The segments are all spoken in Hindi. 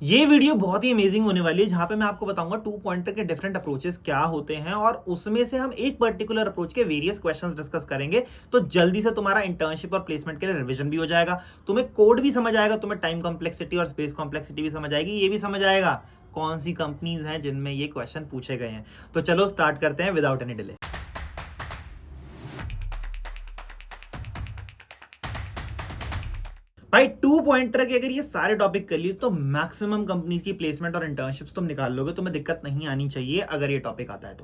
ये वीडियो बहुत ही अमेजिंग होने वाली है जहां पे मैं आपको बताऊंगा टू पॉइंटर के डिफरेंट अप्रोचेस क्या होते हैं और उसमें से हम एक पर्टिकुलर अप्रोच के वेरियस क्वेश्चंस डिस्कस करेंगे। तो जल्दी से तुम्हारा इंटर्नशिप और प्लेसमेंट के लिए रिवीजन भी हो जाएगा, तुम्हें कोड भी समझ आएगा, तुम्हें टाइम कॉम्प्लेक्सिटी और स्पेस कॉम्प्लेक्सिटी भी समझ आएगी, ये भी समझ आएगा कौन सी कंपनीज हैं जिनमें ये क्वेश्चन पूछे गए हैं। तो चलो स्टार्ट करते हैं विदाउट एनी डिले। भाई टू पॉइंटर के अगर ये सारे टॉपिक कर लिए तो मैक्सिमम कंपनीज की प्लेसमेंट और इंटर्नशिप्स तुम निकाल लोगे, तुम्हें दिक्कत नहीं आनी चाहिए अगर ये टॉपिक आता है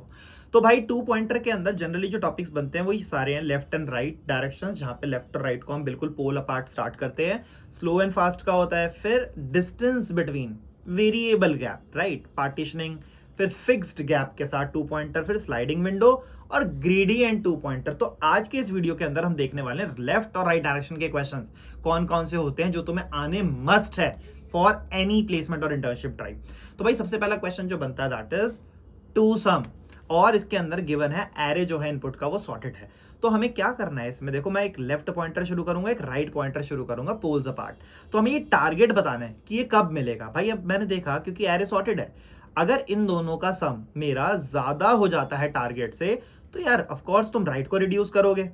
तो भाई टू पॉइंटर के अंदर जनरली जो टॉपिक्स बनते हैं वो ये सारे हैं लेफ्ट एंड राइट डायरेक्शन, जहां पे लेफ्ट और राइट को हम बिल्कुल पोल अपार्ट स्टार्ट करते हैं। स्लो एंड फास्ट का होता है, फिर distance between variable gap, right, partitioning, फिर फिक्स्ड गैप के साथ टू पॉइंटर, फिर स्लाइडिंग विंडो और ग्रेडियंट टू पॉइंटर। तो आज के इस वीडियो के अंदर हम देखने वाले हैं लेफ्ट और राइट डायरेक्शन के क्वेश्चंस कौन कौन से होते हैं जो तुम्हें आने मस्ट है फॉर एनी प्लेसमेंट और इंटर्नशिप ड्राइव। तो भाई सबसे पहला क्वेश्चन जो बनता है दैट इज टू सम, और इसके अंदर गिवन है एरे जो है इनपुट का वो सॉर्टेड है। तो हमें क्या करना है इसमें, देखो मैं एक लेफ्ट पॉइंटर शुरू करूंगा, एक राइट पॉइंटर शुरू करूंगा पोल्स अपार्ट। तो हमें ये टारगेट बताना है कि ये कब मिलेगा। भाई अब मैंने देखा क्योंकि एरे सॉर्टेड है, अगर इन दोनों का सम मेरा ज्यादा हो जाता है टारगेट से तो यार ऑफ कोर्स तुम राइट को रिड्यूस करोगे।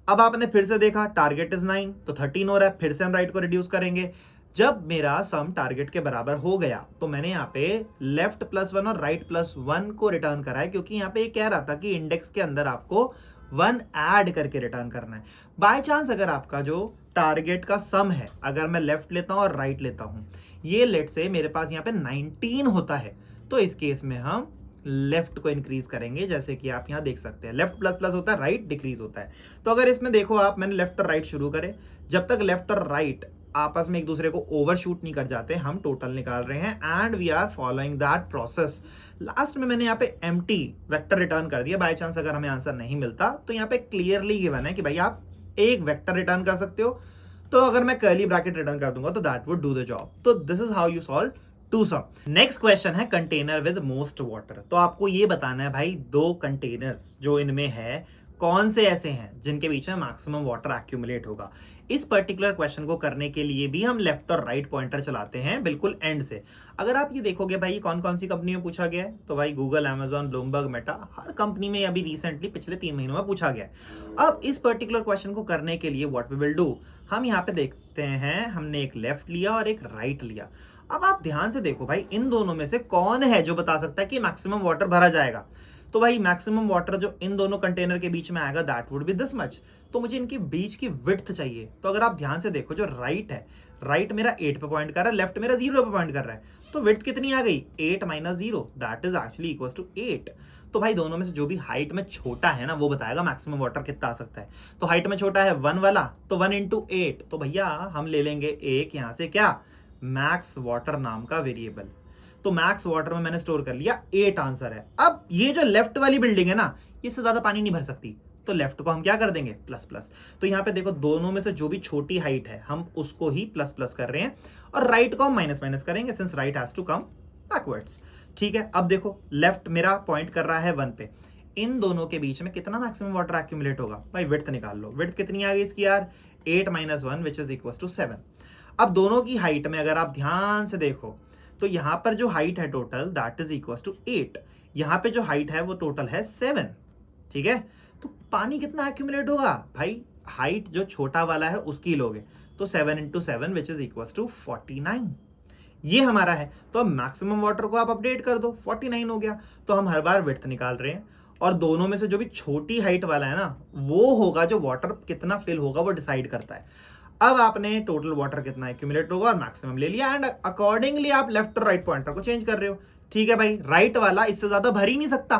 अब आपने फिर से देखा टारगेट इज 9 तो 13 हो रहा है, फिर से हम राइट को रिड्यूस करेंगे। जब मेरा सम टारगेट के बराबर हो गया तो मैंने यहाँ पे लेफ्ट +1 और राइट +1 को रिटर्न करा है, क्योंकि यहाँ पे कह रहा था कि इंडेक्स के अंदर आपको 1 ऐड करके रिटर्न करना है। बाय चांस अगर आपका जो टारगेट का सम है, अगर मैं लेफ्ट लेता हूं और राइट लेता हूं, ये लेट से मेरे पास यहाँ पे 19 होता है, तो इस केस में हम लेफ्ट को इंक्रीज करेंगे। जैसे कि आप यहां देख सकते हैं लेफ्ट प्लस प्लस होता है, राइट डिक्रीज होता है। तो अगर इसमें देखो आप, मैंने लेफ्ट और राइट शुरू करे, जब तक लेफ्ट और राइट आपस में एक दूसरे को ओवरशूट नहीं कर जाते हम टोटल निकाल रहे हैं and we are following that process. Last में मैंने यहाँ पे एम्प्टी वेक्टर रिटर्न कर दिया। बाय चांस अगर हमें आंसर नहीं मिलता तो यहाँ पे क्लियरली गिवन है कि भाई आप एक वेक्टर रिटर्न कर सकते हो, तो अगर मैं कर्ली ब्रैकेट रिटर्न कर दूंगा तो that would do the job. तो this is how you solve two sum. Next question है कंटेनर विद मोस्ट वाटर। तो आपको ये बताना है भाई दो कंटेनर्स जो इनमें है कौन से ऐसे हैं जिनके बीच में मैक्सिमम वाटर एक्यूमुलेट होगा। इस पर्टिकुलर क्वेश्चन को करने के लिए भी हम लेफ्ट और राइट पॉइंटर चलाते हैं बिल्कुल एंड से। अगर आप ये देखोगे भाई कौन कौन सी कंपनी में पूछा गया है, तो भाई गूगल, अमेजॉन, ब्लूमबर्ग, मेटा, हर कंपनी में अभी रिसेंटली पिछले 3 महीनों में पूछा गया है। अब इस पर्टिकुलर क्वेश्चन को करने के लिए व्हाट वी विल डू, हम यहाँ पे देखते हैं हमने एक लेफ्ट लिया और एक राइट लिया। अब आप ध्यान से देखो भाई इन दोनों में से कौन है जो बता सकता है कि मैक्सिमम वाटर भरा जाएगा। तो भाई मैक्सिमम वाटर जो इन दोनों कंटेनर के बीच में आएगा that would be this much. तो मुझे इनके बीच की विड्थ चाहिए। तो अगर आप ध्यान से देखो जो राइट है, राइट मेरा 8 पे पॉइंट कर रहा है, लेफ्ट मेरा 0 पे पॉइंट कर रहा है, तो विड्थ कितनी आ गई 8 - 0 that is actually equals to 8। तो भाई दोनों में से जो भी हाइट में छोटा है ना वो बताएगा मैक्सिमम वाटर कितना आ सकता है। तो हाइट में छोटा है 1 वाला, तो 1 × 8, तो भैया हम ले लेंगे एक यहां से क्या मैक्स वाटर नाम का वेरिएबल। तो मैक्स वाटर में मैंने स्टोर कर लिया 8 आंसर है। अब ये जो लेफ्ट वाली बिल्डिंग है ना, इससे ज्यादा पानी नहीं भर सकती, तो लेफ्ट को हम क्या कर देंगे प्लस प्लस। तो यहाँ पे देखो दोनों में से जो भी छोटी हाइट है हम उसको ही प्लस प्लस कर रहे हैं और राइट को हम माइनस माइनस करेंगे since right has to come backwards. ठीक है, अब देखो लेफ्ट मेरा पॉइंट कर रहा है 1 पे, इन दोनों के बीच में कितना मैक्सिमम वाटर एक्यूमुलेट होगा। भाई विड्थ निकाल लो, विड्थ कितनी आ गई इसकी यार 8 - 1 विच इज इक्वल टू 7। अब दोनों की हाइट में अगर आप ध्यान से देखो तो यहां पर जो हाइट है total that is equal to 8, यहां पे जो हाइट है वो टोटल है 7। ठीक है, तो पानी कितना एक्यूमुलेट होगा भाई, हाइट जो छोटा वाला है उसकी लोगे तो 7 × 7 विच इज इक्वल टू 49, ये हमारा है। तो अब मैक्सिमम वाटर को आप अपडेट कर दो, 49 हो गया। तो हम हर बार विड्थ निकाल रहे हैं और दोनों में से जो भी छोटी हाइट वाला है ना वो होगा जो वाटर कितना फिल होगा वो डिसाइड करता है। अब आपने टोटल वाटर कितना एक्यूमुलेट होगा और मैक्सिमम ले लिया एंड अकॉर्डिंगली आप लेफ्ट और राइट पॉइंटर को चेंज कर रहे हो। ठीक है भाई, राइट वाला इससे ज्यादा भर ही नहीं सकता,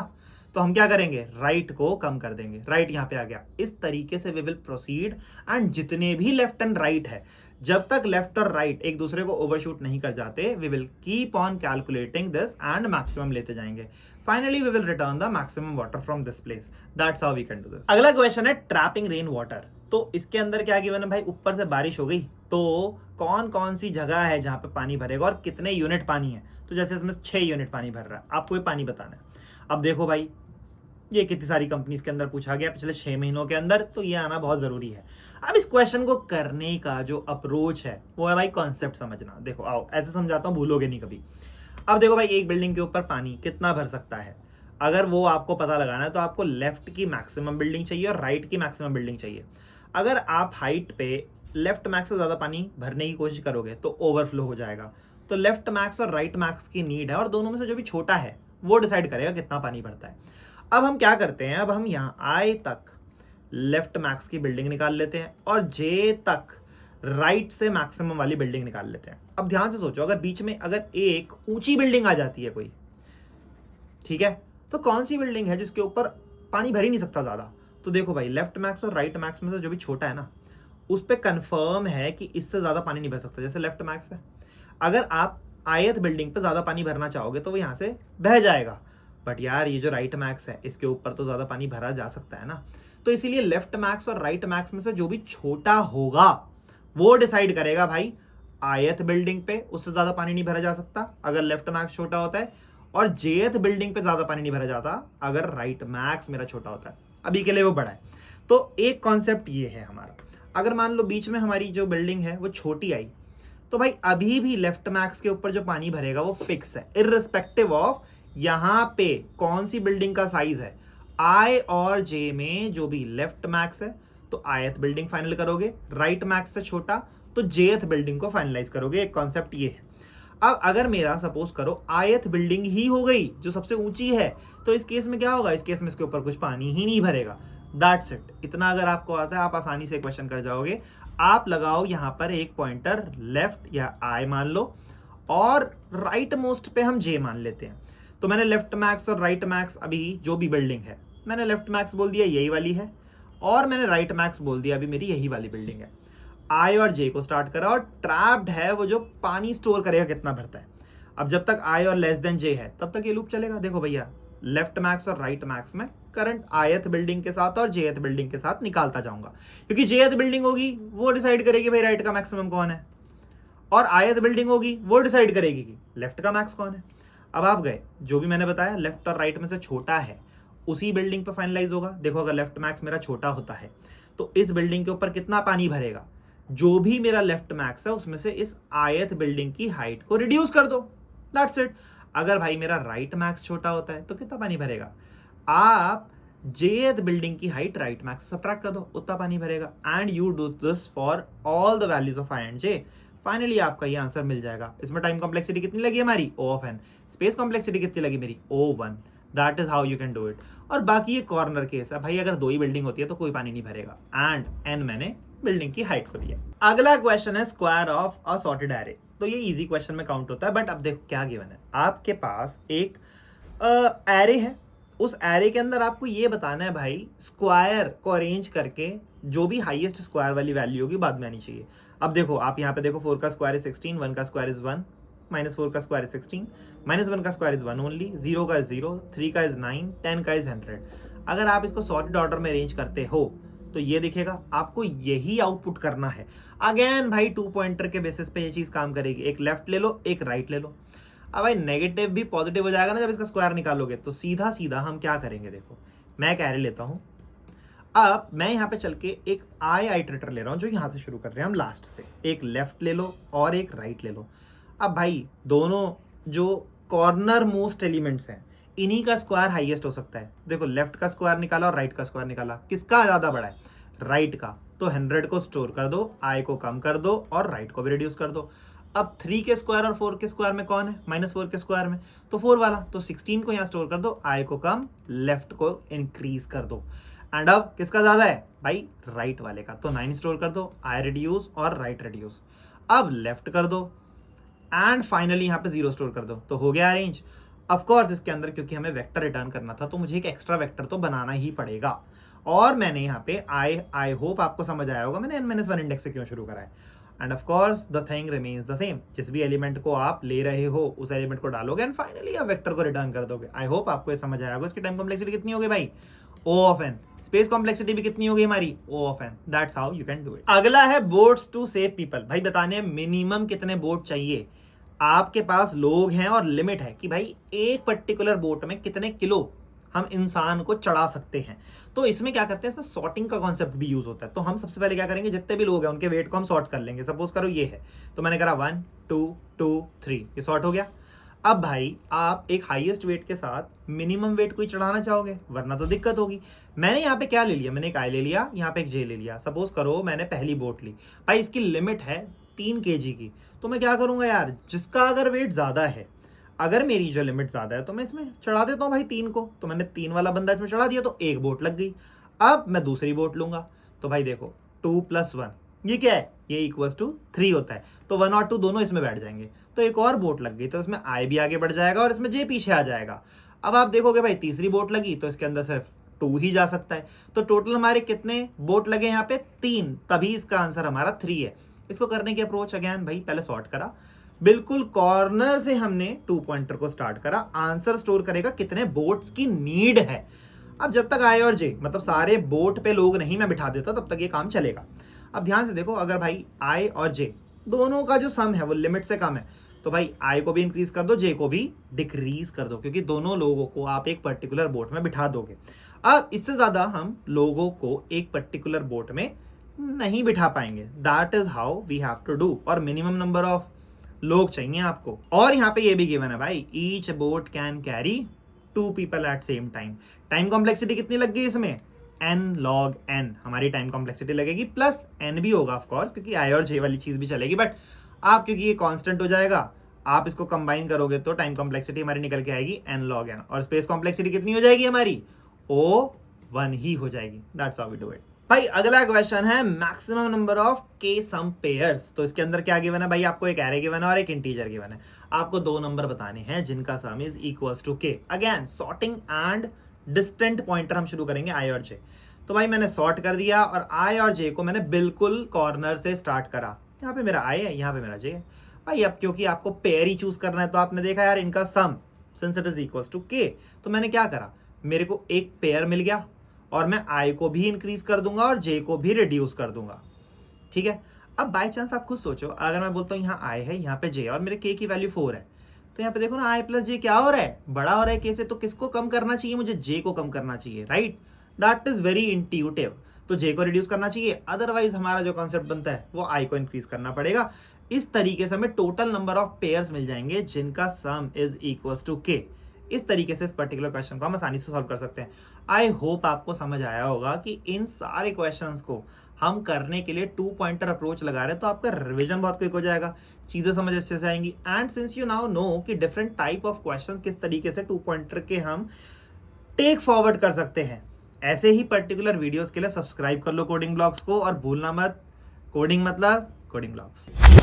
तो हम क्या करेंगे राइट को कम कर देंगे, राइट यहां पे आ गया। इस तरीके से वी विल प्रोसीड एंड जितने भी लेफ्ट एंड राइट है, जब तक लेफ्ट और राइट एक दूसरे को ओवरशूट नहीं कर जाते, we will keep on calculating this and maximum लेते जाएंगे। Finally we will return the maximum water from this place. That's how we can do this. अगला क्वेश्चन है ट्रैपिंग रेन वाटर। तो इसके अंदर क्या गिवन है भाई, ऊपर से बारिश हो गई तो कौन कौन सी जगह है जहां पे पानी भरेगा और कितने यूनिट पानी है। तो जैसे इसमें 6 यूनिट पानी भर रहा है, आपको ये पानी बताना है। अब देखो भाई ये कितनी सारी कंपनीज के अंदर पूछा गया पिछले 6 महीनों के अंदर, तो ये आना बहुत जरूरी है। अब इस क्वेश्चन को करने का जो अप्रोच है वो है भाई कॉन्सेप्ट समझना। देखो आओ ऐसे समझाता हूँ, भूलोगे नहीं कभी। अब देखो भाई, एक बिल्डिंग के ऊपर पानी कितना भर सकता है, अगर वो आपको पता लगाना है तो आपको लेफ्ट की मैक्सिमम बिल्डिंग चाहिए और राइट की मैक्सिमम बिल्डिंग चाहिए। अगर आप हाइट पे लेफ्ट मैक्स से ज़्यादा पानी भरने की कोशिश करोगे तो ओवरफ्लो हो जाएगा। तो लेफ्ट मैक्स और राइट मैक्स की नीड है, और दोनों में से जो भी छोटा है वो डिसाइड करेगा कितना पानी भरता है। अब हम क्या करते हैं, अब हम यहाँ आई तक लेफ्ट मैक्स की बिल्डिंग निकाल लेते हैं और जे तक राइट से मैक्सिमम वाली बिल्डिंग निकाल लेते हैं। अब ध्यान से सोचो, अगर बीच में अगर एक ऊंची बिल्डिंग आ जाती है कोई, ठीक है, तो कौन सी बिल्डिंग है जिसके ऊपर पानी भर ही नहीं सकता ज्यादा? तो देखो भाई, लेफ्ट मैक्स और राइट मैक्स में से जो भी छोटा है ना, उस पर कंफर्म है कि इससे ज्यादा पानी नहीं भर सकता। जैसे लेफ्ट मैक्स है, अगर आप आयत बिल्डिंग पे ज्यादा पानी भरना चाहोगे तो वो यहाँ से बह जाएगा, बट यार ये जो राइट मैक्स है इसके ऊपर तो ज्यादा पानी भरा जा सकता है ना। तो इसीलिए लेफ्ट मैक्स और राइट मैक्स में से जो भी छोटा होगा वो डिसाइड करेगा भाई, आयत बिल्डिंग पे उससे ज्यादा पानी नहीं भरा जा सकता अगर लेफ्ट मैक्स छोटा होता है, और जेथ बिल्डिंग पे ज्यादा पानी नहीं भरा जाता अगर राइट मैक्स मेरा छोटा होता है। अभी के लिए वो बड़ा है। तो एक कॉन्सेप्ट ये है हमारा। अगर मान लो बीच में हमारी जो बिल्डिंग है वो छोटी आई, तो भाई अभी भी लेफ्ट मैक्स के ऊपर जो पानी भरेगा वो फिक्स है, इररिस्पेक्टिव ऑफ यहां पे कौन सी बिल्डिंग का साइज है। आई और जे में जो भी लेफ्ट मैक्स है तो आयत बिल्डिंग फाइनल करोगे, राइट मैक्स से छोटा तो जेथ बिल्डिंग को फाइनलाइज करोगे। एक कॉन्सेप्ट ये है। अब अगर मेरा सपोज करो आयत बिल्डिंग ही हो गई जो सबसे ऊंची है, तो इस केस में क्या होगा, इस केस में इसके ऊपर कुछ पानी ही नहीं भरेगा। That's it. इतना अगर आपको आता है आप आसानी से क्वेश्चन कर जाओगे। आप लगाओ यहां पर एक पॉइंटर लेफ्ट या आई मान लो, और राइट मोस्ट पे हम जे मान लेते हैं। तो मैंने लेफ्ट मैक्स और राइट मैक्स, अभी जो भी बिल्डिंग है मैंने लेफ्ट मैक्स बोल दिया यही वाली है, और मैंने राइट मैक्स बोल दिया अभी मेरी यही वाली बिल्डिंग है। आई और जे को स्टार्ट करा, और ट्रैप्ड है वो जो पानी स्टोर करेगा कितना भरता है। अब जब तक आई और लेस देन जे है तब तक ये लूप चलेगा। देखो भैया, लेफ्ट मैक्स और राइट मैक्स में करंट आयत बिल्डिंग के साथ और जेथ बिल्डिंग के साथ निकालता जाऊंगा, क्योंकि जेथ बिल्डिंग होगी वो डिसाइड करेगी भाई राइट का मैक्सिमम कौन है, और आयत बिल्डिंग होगी वो डिसाइड करेगी कि लेफ्ट का मैक्स कौन है। अब आप गए, जो भी मैंने बताया लेफ्ट और राइट में से छोटा है उसी बिल्डिंग पे फाइनलाइज होगा। देखो अगर लेफ्ट मैक्स मेरा छोटा होता है तो इस बिल्डिंग के ऊपर कितना पानी भरेगा, जो भी मेरा लेफ्ट मैक्स है उसमें से इस आयत बिल्डिंग की हाइट को रिड्यूस कर दो। That's it. अगर भाई मेरा राइट मैक्स छोटा होता है तो कितना पानी भरेगा, आप जेथ बिल्डिंग की हाइट राइट मैक्स सब्ट्रैक्ट कर दो, उतना पानी भरेगा। And you do this for all the values of I and J. Finally आपका ये आंसर मिल जाएगा। इसमें टाइम कॉम्प्लेक्सिटी कितनी लगी हमारी, O of n। Space complexity कितनी लगी मेरी, O1। That is how you can do it. और बाकी ये कॉर्नर केस है भाई, अगर दो ही बिल्डिंग होती है तो कोई पानी नहीं भरेगा। एंड n मैंने बिल्डिंग की हाइट को दिया। अगला क्वेश्चन है square of a sorted array. तो ये इजी क्वेश्चन में काउंट होता है, बट अब देखो क्या गिवन है। आपके पास एक एरे है, उस एरे के अंदर आपको ये बताना है भाई स्क्वायर को अरेंज करके जो भी हाईएस्ट स्क्वायर वाली वैल्यू होगी बाद में आनी चाहिए। अब देखो आप यहाँ पे देखो 4 का स्क्वायर इज 16, 1 का स्क्वायर इज 1, -4 का स्क्वायर इज 16, -1 का स्क्वायर इज 1 ओनली, 0 का इज 0, 3 का इज 9, 10 का इज 100। अगर आप इसको सॉर्टेड ऑर्डर में अरेंज करते हो तो ये दिखेगा, आपको यही आउटपुट करना है। अगेन भाई 2 पॉइंटर के बेसिस पे ये चीज काम करेगी। एक लेफ्ट ले लो, एक राइट ले लो। अब भाई नेगेटिव भी पॉजिटिव हो जाएगा ना जब इसका स्क्वायर निकालोगे। तो सीधा सीधा हम क्या करेंगे, देखो मैं एक एरे लेता हूं। अब मैं यहाँ पे चल के एक आई आइटरेटर ले रहा हूँ जो यहाँ से शुरू कर रहे हैं हम लास्ट से। एक लेफ्ट ले लो और एक राइट ले लो। अब भाई दोनों जो कॉर्नर मोस्ट एलिमेंट्स हैं इन्हीं का स्क्वायर हाईएस्ट हो सकता है। देखो लेफ्ट का स्क्वायर निकाला और राइट का स्क्वायर निकाला, किसका ज्यादा बड़ा है, राइट का। तो 100 को स्टोर कर दो, आई को कम कर दो और राइट को भी रिड्यूस कर दो। अब 3 के स्क्वायर और 4 के स्क्वायर में कौन है, -4 के स्क्वायर में तो 4 वाला। तो 16 को यहाँ स्टोर कर दो, आई को कम, लेफ्ट को इंक्रीज कर दो। एंड अब किसका ज्यादा है भाई, राइट वाले का। तो 9 स्टोर कर दो, आई रिड्यूस और राइट रिड्यूस। अब लेफ्ट कर दो एंड फाइनली यहाँ पे 0 स्टोर कर दो। तो हो गया अरेंज। ऑफ कोर्स इसके अंदर क्योंकि हमें वेक्टर रिटर्न करना था तो मुझे एक एक्स्ट्रा वेक्टर तो बनाना ही पड़ेगा। और मैंने यहाँ पे आई होप आपको समझ आया होगा मैंने n-1 इंडेक्स से क्यों शुरू करा है। End of course the thing remains the same. जिस भी एलिमेंट को आप ले रहे हो उस एलिमेंट को डालोगे एंड फाइनली आप वेक्टर को रिटर्न कर दोगे। आई होप आपको ये समझ आया होगा। इसकी टाइम कॉम्प्लेक्सिटी कितनी होगी भाई, O of n। Space complexity भी कितनी होगी हमारी, O of n। That's how you can do it. अगला है बोट्स टू सेव पीपल। भाई बताने मिनिमम कितने बोट चाहिए। आपके पास लोग हैं और लिमिट है कि भाई एक पर्टिकुलर बोट में कितने किलो हम इंसान को चढ़ा सकते हैं। तो इसमें क्या करते हैं, इसमें सॉर्टिंग का कॉन्सेप्ट भी यूज होता है। तो हम सबसे पहले क्या करेंगे, जितने भी लोग हैं उनके वेट को हम सॉर्ट कर लेंगे। सपोज करो ये है, तो मैंने करा 1 2 2 3, ये सॉर्ट हो गया। अब भाई आप एक हाईएस्ट वेट के साथ मिनिमम वेट को ही चढ़ाना चाहोगे, वरना तो दिक्कत होगी। मैंने यहाँ पे क्या ले लिया, मैंने एक आई ले लिया, यहाँ पे एक जे ले लिया। सपोज करो मैंने पहली बोट ली, भाई इसकी लिमिट है 3 kg की। तो मैं क्या करूंगा यार, जिसका अगर वेट ज्यादा है, अगर मेरी जो लिमिट ज्यादा है तो मैं इसमें चढ़ा देता हूँ भाई 3 को। तो मैंने 3 वाला बंदा इसमें चढ़ा दिया, तो एक बोट लग गई। अब मैं दूसरी बोट लूंगा, तो भाई देखो 2 + 1 ये क्या है, ये इक्वल्स टू 3 होता है। तो 1 और 2 दोनों इसमें बैठ जाएंगे, तो एक और बोट लग गई, तो इसमें आई भी आगे बढ़ जाएगा और इसमें जे पीछे आ जाएगा। अब आप देखोगे भाई तीसरी बोट लगी, तो इसके अंदर सिर्फ 2 ही जा सकता है। तो टोटल हमारे कितने बोट लगे यहाँ पे, 3, तभी इसका आंसर हमारा 3 है। इसको करने की अप्रोच अगेन भाई, पहले सॉर्ट करा, बिल्कुल कॉर्नर से हमने 2 पॉइंटर को स्टार्ट करा। आंसर स्टोर करेगा कितने बोट्स की नीड है। अब जब तक आई और जे मतलब सारे बोट पे लोग नहीं मैं बिठा देता, तब तक ये काम चलेगा। अब ध्यान से देखो, अगर भाई आई और जे दोनों का जो सम है वो लिमिट से कम है, तो भाई आई को भी इंक्रीज कर दो, जे को भी डिक्रीज कर दो, क्योंकि दोनों लोगों को आप एक पर्टिकुलर बोट में बिठा दोगे। अब इससे ज्यादा हम लोगों को एक पर्टिकुलर बोट में नहीं बिठा पाएंगे। That is how we have to do. और मिनिमम नंबर ऑफ लोग चाहिए आपको। और यहाँ पे ये भी गिवन है भाई, each boat can carry 2 people at same time. Time complexity कितनी लग गई इसमें, n log n हमारी टाइम कॉम्प्लेक्सिटी लगेगी, प्लस n भी होगा ऑफ कोर्स, क्योंकि आई और जे वाली चीज भी चलेगी। बट आप क्योंकि ये कांस्टेंट हो जाएगा, आप इसको कंबाइन करोगे तो टाइम कॉम्प्लेक्सिटी हमारी निकल के आएगी n log n। और स्पेस कॉम्प्लेक्सिटी कितनी हो जाएगी हमारी, O1 ही हो जाएगी। That's how we do it. भाई अगला क्वेश्चन है मैक्सिमम नंबर ऑफ के सम पेयर्स। तो इसके अंदर क्या गिवन है भाई, आपको एक एरे गिवन है और एक इंटीजर गिवन है। आपको 2 नंबर बताने हैं जिनका सम इज इक्वल्स टू के। Again sorting and distant pointer हम शुरू करेंगे आई और जे। तो भाई मैंने सॉर्ट कर दिया और आई और जे को मैंने बिल्कुल कॉर्नर से स्टार्ट करा। यहाँ पे मेरा आई है, यहाँ पे मेरा जे है। भाई अब क्योंकि आपको पेयर ही चूज करना है, तो आपने देखा यार इनका sum since it is equals to K, तो मैंने क्या करा, मेरे को एक पेयर मिल गया और मैं आई को भी इंक्रीज कर दूंगा और जे को भी रिड्यूस कर दूंगा। ठीक है। अब बाय चांस आप खुद सोचो, अगर मैं बोलता हूँ यहाँ आई है, यहाँ पे जे और मेरे के की वैल्यू 4 है, तो यहाँ पे देखो ना आई प्लस जे क्या हो रहा है, बड़ा हो रहा है के से। तो किसको कम करना चाहिए, मुझे जे को कम करना चाहिए, right. That is very intuitive. तो जे को रिड्यूस करना चाहिए, अदरवाइज हमारा जो कॉन्सेप्ट बनता है वो आई को इंक्रीज करना पड़ेगा। इस तरीके से हमें टोटल नंबर ऑफ पेयर्स मिल जाएंगे जिनका सम इज इक्वल्स टू के। इस तरीके से इस पर्टिकुलर क्वेश्चन को हम आसानी से सॉल्व कर सकते हैं। आई होप आपको समझ आया होगा कि इन सारे क्वेश्चंस को हम करने के लिए 2 पॉइंटर अप्रोच लगा रहे हैं, तो आपका रिवीजन बहुत क्विक हो जाएगा, चीजें समझ अच्छे से आएंगी। And since you now know कि डिफरेंट टाइप ऑफ क्वेश्चंस किस तरीके से 2 पॉइंटर के हम टेक फॉरवर्ड कर सकते हैं, ऐसे ही पर्टिकुलर वीडियोस के लिए सब्सक्राइब कर लो कोडिंग ब्लॉग्स को, और भूलना मत, कोडिंग मतलब कोडिंग ब्लॉग्स।